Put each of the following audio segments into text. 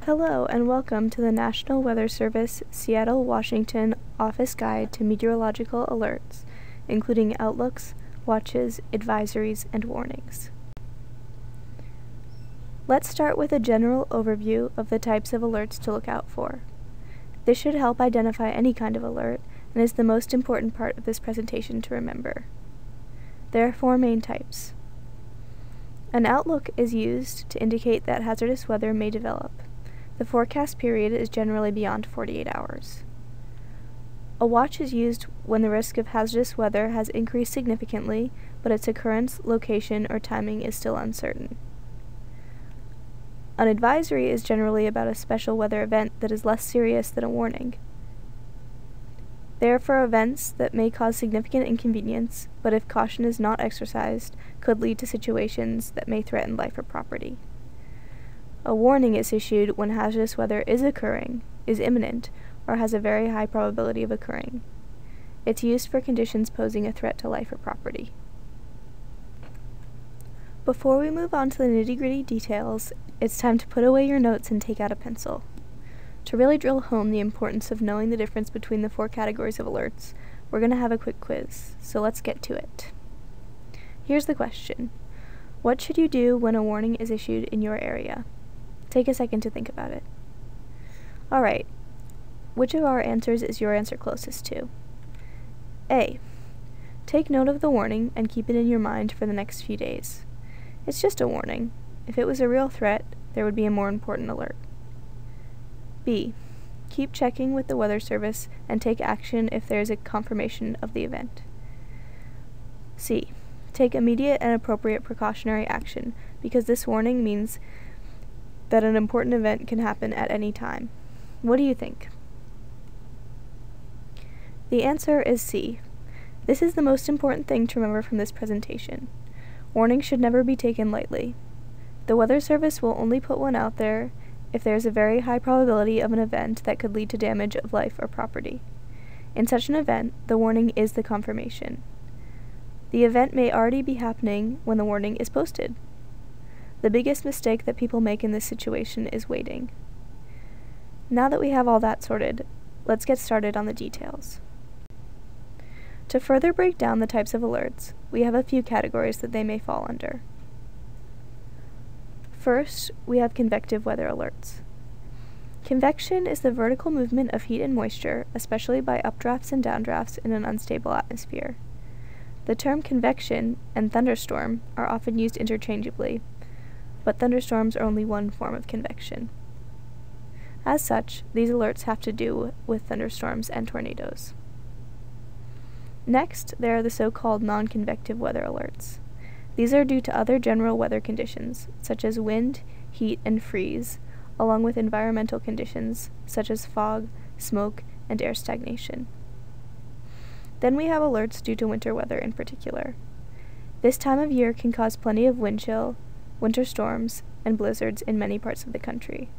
Hello and welcome to the National Weather Service Seattle, Washington Office Guide to Meteorological Alerts, including outlooks, watches, advisories, and warnings. Let's start with a general overview of the types of alerts to look out for. This should help identify any kind of alert and is the most important part of this presentation to remember. There are four main types. An outlook is used to indicate that hazardous weather may develop. The forecast period is generally beyond 48 hours. A watch is used when the risk of hazardous weather has increased significantly, but its occurrence, location, or timing is still uncertain. An advisory is generally about a special weather event that is less serious than a warning. They are for events that may cause significant inconvenience, but if caution is not exercised, could lead to situations that may threaten life or property. A warning is issued when hazardous weather is occurring, is imminent, or has a very high probability of occurring. It's used for conditions posing a threat to life or property. Before we move on to the nitty-gritty details, it's time to put away your notes and take out a pencil. To really drill home the importance of knowing the difference between the four categories of alerts, we're going to have a quick quiz, so let's get to it. Here's the question. What should you do when a warning is issued in your area? Take a second to think about it. Alright, which of our answers is your answer closest to? A. Take note of the warning and keep it in your mind for the next few days. It's just a warning. If it was a real threat, there would be a more important alert. B. Keep checking with the Weather Service and take action if there is a confirmation of the event. C. Take immediate and appropriate precautionary action, because this warning means that an important event can happen at any time. What do you think? The answer is C. This is the most important thing to remember from this presentation. Warnings should never be taken lightly. The Weather Service will only put one out there if there is a very high probability of an event that could lead to damage of life or property. In such an event, the warning is the confirmation. The event may already be happening when the warning is posted. The biggest mistake that people make in this situation is waiting. Now that we have all that sorted, let's get started on the details. To further break down the types of alerts, we have a few categories that they may fall under. First, we have convective weather alerts. Convection is the vertical movement of heat and moisture, especially by updrafts and downdrafts in an unstable atmosphere. The term convection and thunderstorm are often used interchangeably, but thunderstorms are only one form of convection. As such, these alerts have to do with thunderstorms and tornadoes. Next, there are the so-called non-convective weather alerts. These are due to other general weather conditions, such as wind, heat, and freeze, along with environmental conditions, such as fog, smoke, and air stagnation. Then we have alerts due to winter weather in particular. This time of year can cause plenty of wind chill, winter storms, and blizzards in many parts of the country.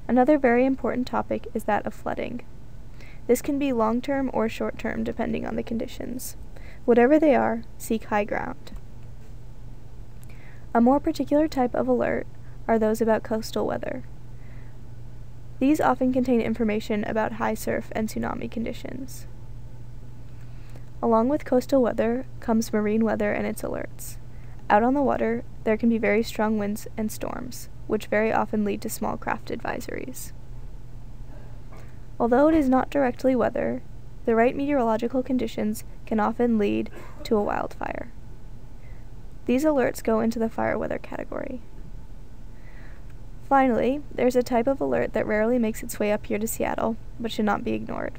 Another very important topic is that of flooding. This can be long-term or short-term depending on the conditions. Whatever they are, seek high ground. A more particular type of alert are those about coastal weather. These often contain information about high surf and tsunami conditions. Along with coastal weather comes marine weather and its alerts. Out on the water, there can be very strong winds and storms, which very often lead to small craft advisories. Although it is not directly weather, the right meteorological conditions can often lead to a wildfire. These alerts go into the fire weather category. Finally, there's a type of alert that rarely makes its way up here to Seattle, but should not be ignored.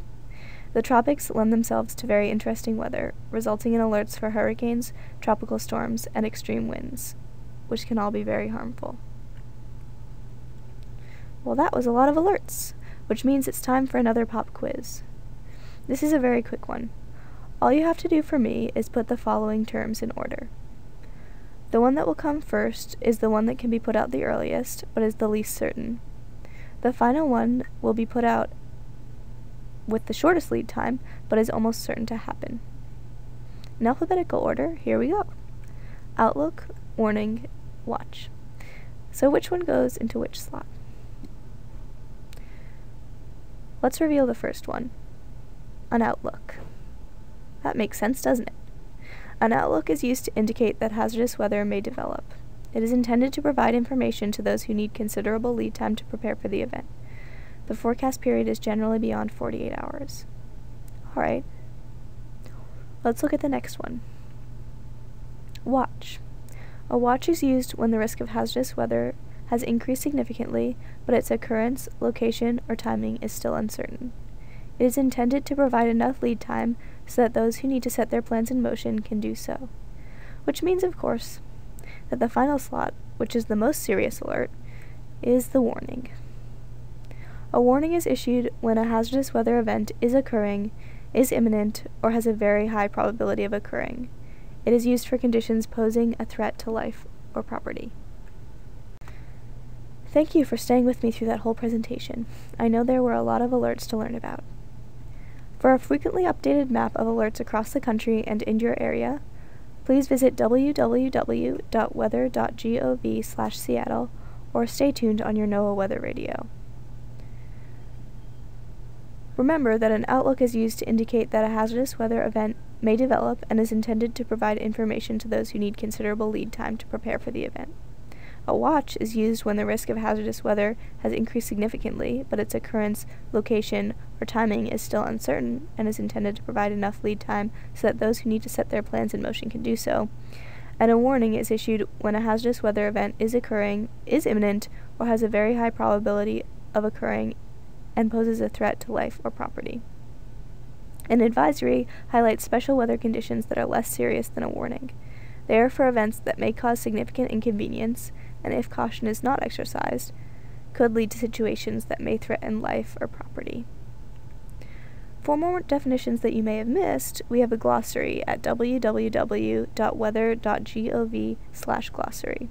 The tropics lend themselves to very interesting weather, resulting in alerts for hurricanes, tropical storms, and extreme winds, which can all be very harmful. Well, that was a lot of alerts, which means it's time for another pop quiz. This is a very quick one. All you have to do for me is put the following terms in order. The one that will come first is the one that can be put out the earliest, but is the least certain. The final one will be put out with the shortest lead time, but is almost certain to happen. In alphabetical order, here we go. Outlook, warning, watch. So which one goes into which slot? Let's reveal the first one, an outlook. That makes sense, doesn't it? An outlook is used to indicate that hazardous weather may develop. It is intended to provide information to those who need considerable lead time to prepare for the event. The forecast period is generally beyond 48 hours. Alright, let's look at the next one. Watch. A watch is used when the risk of hazardous weather has increased significantly, but its occurrence, location, or timing is still uncertain. It is intended to provide enough lead time so that those who need to set their plans in motion can do so. Which means, of course, that the final slot, which is the most serious alert, is the warning. A warning is issued when a hazardous weather event is occurring, is imminent, or has a very high probability of occurring. It is used for conditions posing a threat to life or property. Thank you for staying with me through that whole presentation. I know there were a lot of alerts to learn about. For a frequently updated map of alerts across the country and in your area, please visit www.weather.gov/Seattle or stay tuned on your NOAA weather radio. Remember that an outlook is used to indicate that a hazardous weather event may develop and is intended to provide information to those who need considerable lead time to prepare for the event. A watch is used when the risk of hazardous weather has increased significantly, but its occurrence, location, or timing is still uncertain and is intended to provide enough lead time so that those who need to set their plans in motion can do so. And a warning is issued when a hazardous weather event is occurring, is imminent, or has a very high probability of occurring and poses a threat to life or property. An advisory highlights special weather conditions that are less serious than a warning. They are for events that may cause significant inconvenience, and if caution is not exercised, could lead to situations that may threaten life or property. For more definitions that you may have missed, we have a glossary at www.weather.gov/glossary.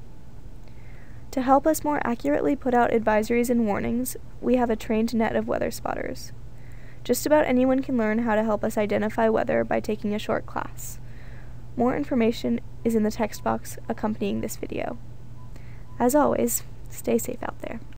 To help us more accurately put out advisories and warnings, we have a trained net of weather spotters. Just about anyone can learn how to help us identify weather by taking a short class. More information is in the text box accompanying this video. As always, stay safe out there.